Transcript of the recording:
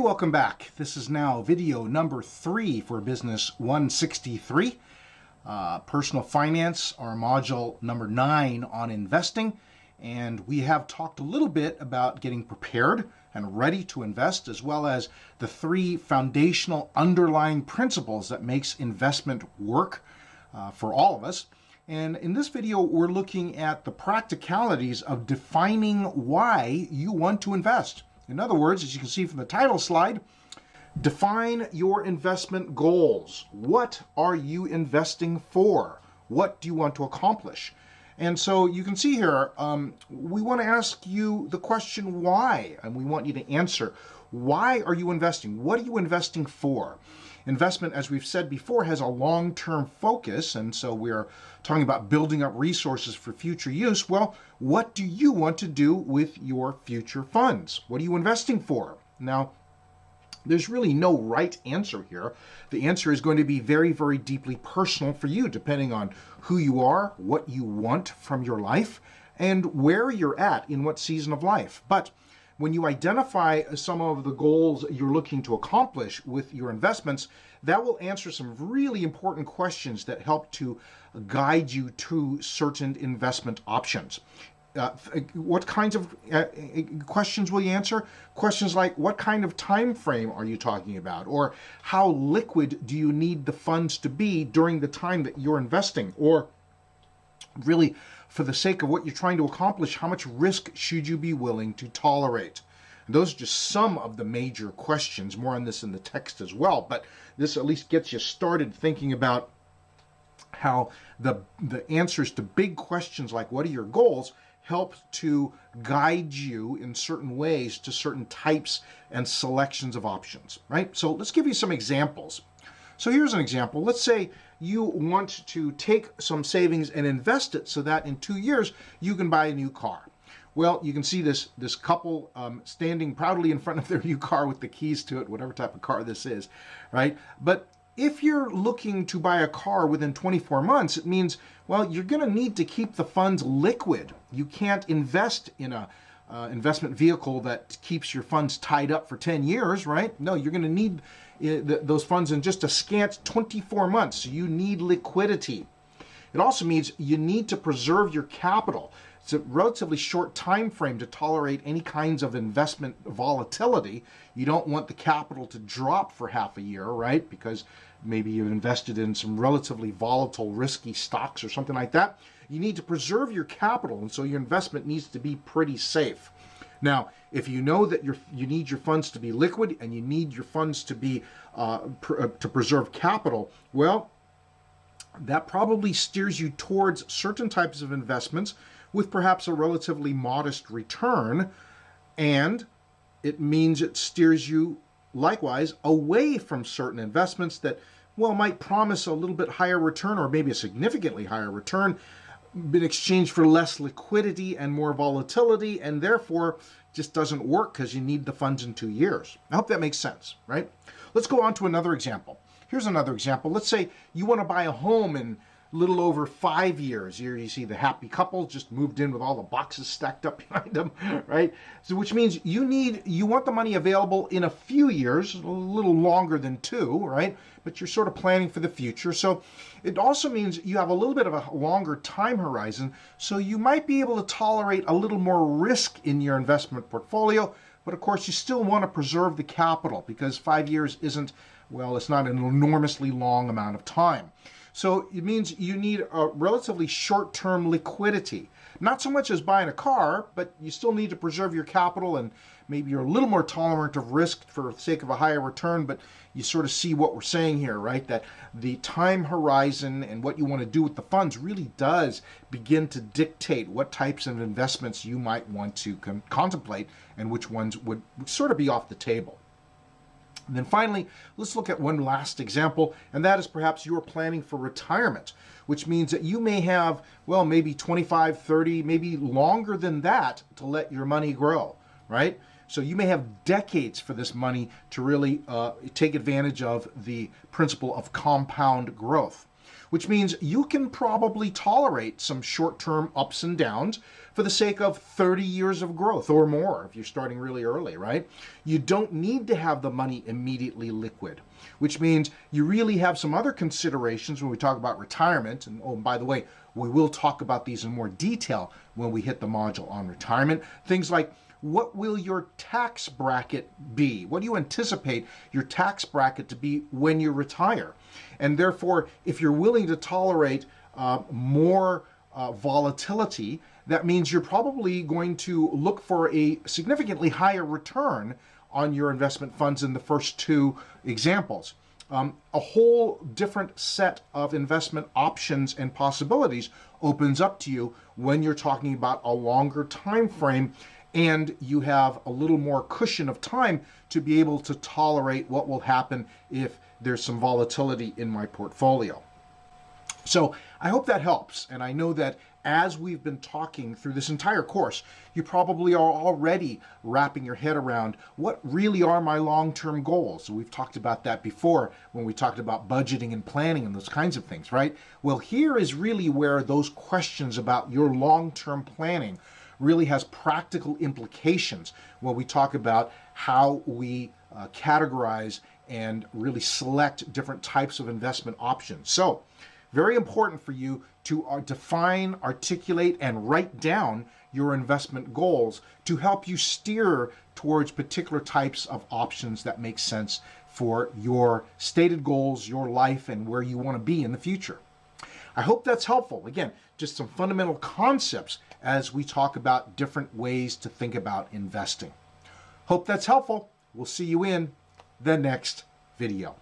welcome back. This is now video number 3 for Business 163. Personal Finance, our module number 9 on investing. And we have talked a little bit about getting prepared and ready to invest, as well as the 3 foundational underlying principles that makes investment work for all of us. And in this video, we're looking at the practicalities of defining why you want to invest. In other words, as you can see from the title slide, define your investment goals. What are you investing for? What do you want to accomplish? And so you can see here, we want to ask you the question why, and we want you to answer. Why are you investing? What are you investing for? Investment, as we've said before, has a long-term focus, and so we're talking about building up resources for future use. Well, what do you want to do with your future funds? What are you investing for? Now, there's really no right answer here. The answer is going to be very, very deeply personal for you, depending on who you are, what you want from your life, and where you're at in what season of life. But when you identify some of the goals you're looking to accomplish with your investments, that will answer some really important questions that help to guide you to certain investment options. What kinds of questions will you answer? Questions like, what kind of time frame are you talking about? Or how liquid do you need the funds to be during the time that you're investing? Or really, for the sake of what you're trying to accomplish, how much risk should you be willing to tolerate? And those are just some of the major questions. More on this in the text as well, but this at least gets you started thinking about how the answers to big questions like what are your goals help to guide you in certain ways to certain types and selections of options, right? So let's give you some examples. So here's an example. Let's say you want to take some savings and invest it so that in 2 years you can buy a new car. Well, you can see this couple standing proudly in front of their new car with the keys to it, whatever type of car this is, right? But if you're looking to buy a car within 24 months, it means, well, you're going to need to keep the funds liquid. You can't invest in a investment vehicle that keeps your funds tied up for 10 years, right? No, you're going to need those funds in just a scant 24 months. So you need liquidity. It also means you need to preserve your capital. It's a relatively short time frame to tolerate any kinds of investment volatility. You don't want the capital to drop for half a year, right? Because maybe you've invested in some relatively volatile, risky stocks or something like that. You need to preserve your capital, and so your investment needs to be pretty safe. Now, if you know that you need your funds to be liquid and you need your funds to be to preserve capital, well, that probably steers you towards certain types of investments with perhaps a relatively modest return, and it means it steers you likewise away from certain investments that, well, might promise a little bit higher return or maybe a significantly higher return in exchange for less liquidity and more volatility, and therefore just doesn't work because you need the funds in 2 years. I hope that makes sense, right? Let's go on to another example. Here's another example. Let's say you want to buy a home in a little over 5 years. Here you see the happy couple just moved in with all the boxes stacked up behind them, right? So which means you want the money available in a few years, a little longer than 2, right? But you're sort of planning for the future. So it also means you have a little bit of a longer time horizon, so you might be able to tolerate a little more risk in your investment portfolio. But of course, you still want to preserve the capital because 5 years isn't, well, it's not an enormously long amount of time. So it means you need a relatively short-term liquidity. Not so much as buying a car, but you still need to preserve your capital, and maybe you're a little more tolerant of risk for the sake of a higher return, but you sort of see what we're saying here, right? That the time horizon and what you want to do with the funds really does begin to dictate what types of investments you might want to contemplate and which ones would sort of be off the table. And then finally, let's look at one last example, and that is perhaps you're planning for retirement, which means that you may have, well, maybe 25, 30, maybe longer than that to let your money grow, right? So you may have decades for this money to really take advantage of the principle of compound growth, which means you can probably tolerate some short-term ups and downs, for the sake of 30 years of growth or more if you're starting really early, right? You don't need to have the money immediately liquid, which means you really have some other considerations when we talk about retirement. And oh, by the way, we will talk about these in more detail when we hit the module on retirement. Things like, what will your tax bracket be? What do you anticipate your tax bracket to be when you retire? And therefore, if you're willing to tolerate more volatility, that means you're probably going to look for a significantly higher return on your investment funds in the first two examples. A whole different set of investment options and possibilities opens up to you when you're talking about a longer time frame, and you have a little more cushion of time to be able to tolerate what will happen if there's some volatility in my portfolio. So I hope that helps, and I know that as we've been talking through this entire course, you probably are already wrapping your head around what really are my long-term goals. We've talked about that before when we talked about budgeting and planning and those kinds of things, right? Well, here is really where those questions about your long-term planning really has practical implications when we talk about how we categorize and really select different types of investment options. So, very important for you to define, articulate, and write down your investment goals to help you steer towards particular types of options that make sense for your stated goals, your life, and where you want to be in the future. I hope that's helpful. Again, just some fundamental concepts as we talk about different ways to think about investing. Hope that's helpful. We'll see you in the next video.